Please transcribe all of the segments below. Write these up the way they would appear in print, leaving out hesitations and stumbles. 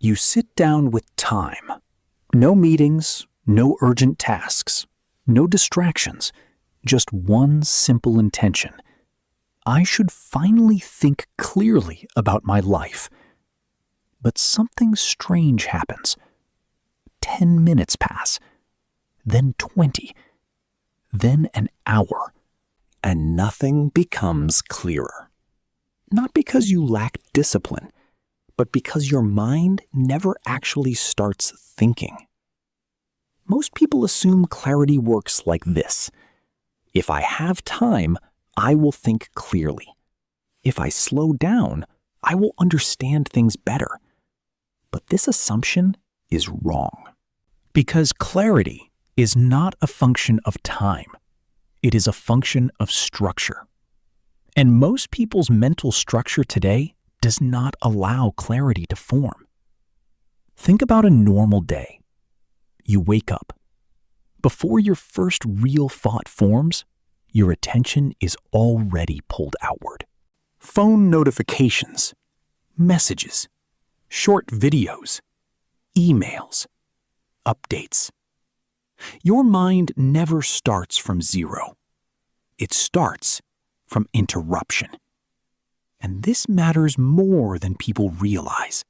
You sit down with time. No meetings, no urgent tasks, no distractions, just one simple intention. I should finally think clearly about my life. But something strange happens. 10 minutes pass, then 20, then an hour, and nothing becomes clearer. Not because you lack discipline, but because your mind never actually starts thinking. Most people assume clarity works like this. If I have time, I will think clearly. If I slow down, I will understand things better. But this assumption is wrong. Because clarity is not a function of time. It is a function of structure. And most people's mental structure today does not allow clarity to form. Think about a normal day. You wake up. Before your first real thought forms, your attention is already pulled outward. Phone notifications, messages, short videos, emails, updates. Your mind never starts from zero. It starts from interruption. And this matters more than people realize,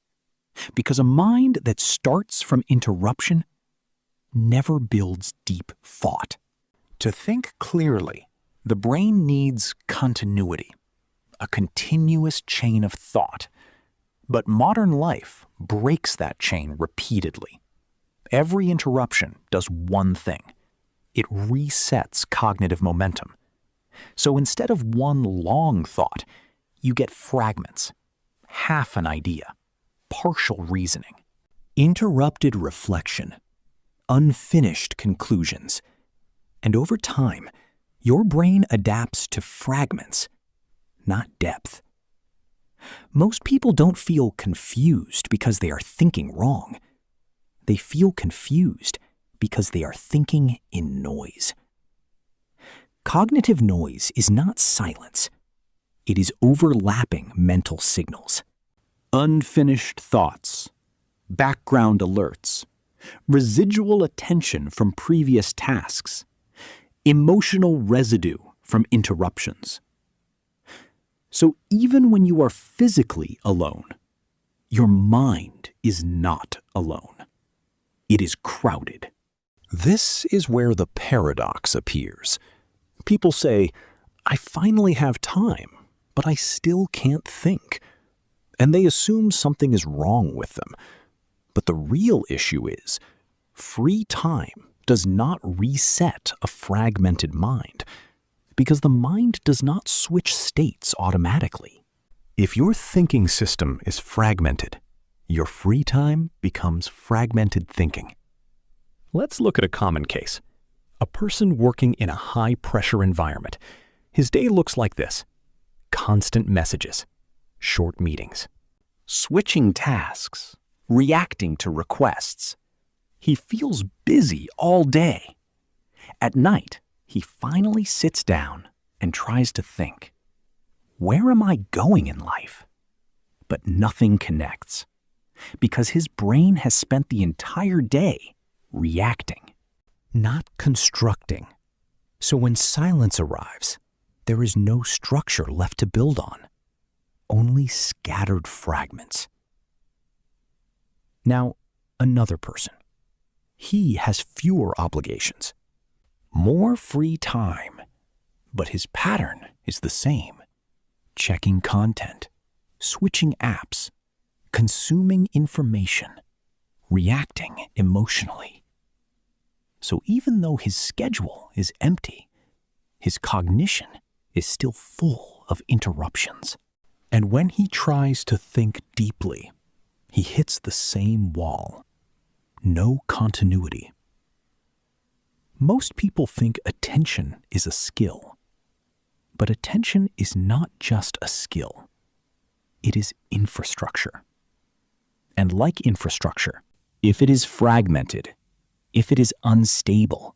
because a mind that starts from interruption never builds deep thought. To think clearly, the brain needs continuity, a continuous chain of thought. But modern life breaks that chain repeatedly. Every interruption does one thing. It resets cognitive momentum. So instead of one long thought, you get fragments, half an idea, partial reasoning, interrupted reflection, unfinished conclusions. And over time, your brain adapts to fragments, not depth. Most people don't feel confused because they are thinking wrong. They feel confused because they are thinking in noise. Cognitive noise is not silence. It is overlapping mental signals. Unfinished thoughts, background alerts, residual attention from previous tasks, emotional residue from interruptions. So even when you are physically alone, your mind is not alone. It is crowded. This is where the paradox appears. People say, I finally have time, but I still can't think. And they assume something is wrong with them. But the real issue is, free time does not reset a fragmented mind, because the mind does not switch states automatically. If your thinking system is fragmented, your free time becomes fragmented thinking. Let's look at a common case. A person working in a high-pressure environment. His day looks like this. Constant messages, short meetings, switching tasks, reacting to requests. He feels busy all day. At night, he finally sits down and tries to think. Where am I going in life? But nothing connects, because his brain has spent the entire day reacting, not constructing. So when silence arrives, there is no structure left to build on, only scattered fragments. Now, another person. He has fewer obligations, more free time, but his pattern is the same. Checking content, switching apps, consuming information, reacting emotionally. So even though his schedule is empty, his cognition is still full of interruptions. And when he tries to think deeply, he hits the same wall. No continuity. Most people think attention is a skill. But attention is not just a skill. It is infrastructure. And like infrastructure, if it is fragmented, if it is unstable,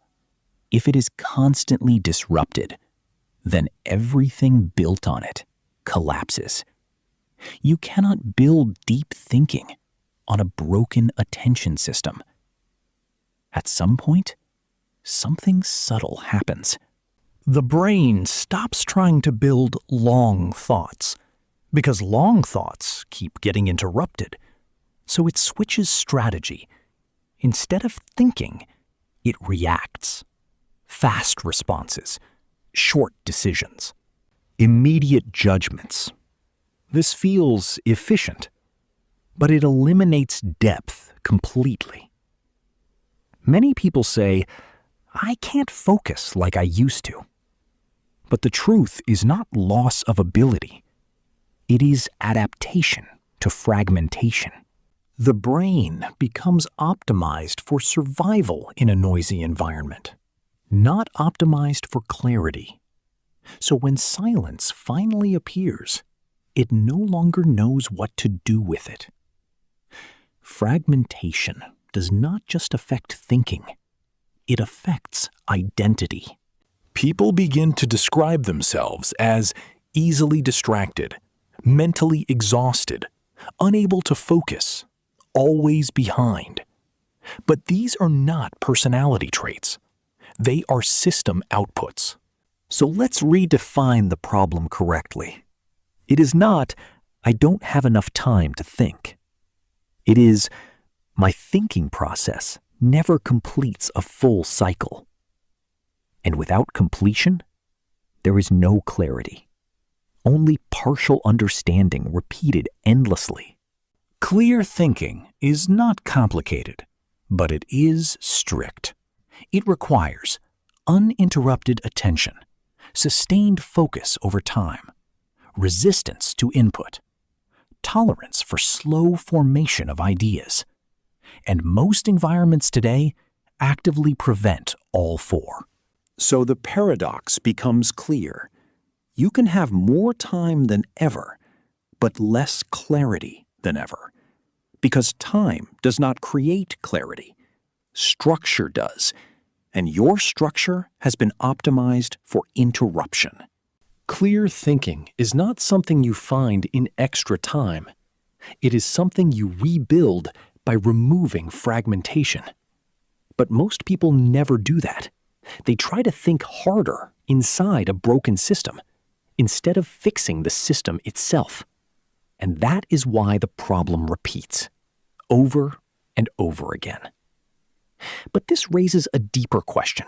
if it is constantly disrupted, then everything built on it collapses. You cannot build deep thinking on a broken attention system. At some point, something subtle happens. The brain stops trying to build long thoughts, because long thoughts keep getting interrupted. So it switches strategy. Instead of thinking, it reacts. Fast responses, short decisions, immediate judgments. This feels efficient, but it eliminates depth completely. Many people say, "I can't focus like I used to." But the truth is not loss of ability. It is adaptation to fragmentation. The brain becomes optimized for survival in a noisy environment, not optimized for clarity. So when silence finally appears, it no longer knows what to do with it. Fragmentation does not just affect thinking, it affects identity. People begin to describe themselves as easily distracted, mentally exhausted, unable to focus, always behind. But these are not personality traits. They are system outputs. So let's redefine the problem correctly. It is not, "I don't have enough time to think." It is, "My thinking process never completes a full cycle." And without completion, there is no clarity. Only partial understanding repeated endlessly. Clear thinking is not complicated, but it is strict. It requires uninterrupted attention, sustained focus over time, resistance to input, tolerance for slow formation of ideas. And most environments today actively prevent all four. So the paradox becomes clear. You can have more time than ever, but less clarity than ever. Because time does not create clarity. Structure does. And your structure has been optimized for interruption. Clear thinking is not something you find in extra time. It is something you rebuild by removing fragmentation. But most people never do that. They try to think harder inside a broken system, instead of fixing the system itself. And that is why the problem repeats, over and over again. But this raises a deeper question.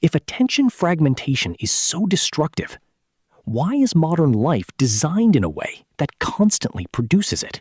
If attention fragmentation is so destructive, why is modern life designed in a way that constantly produces it?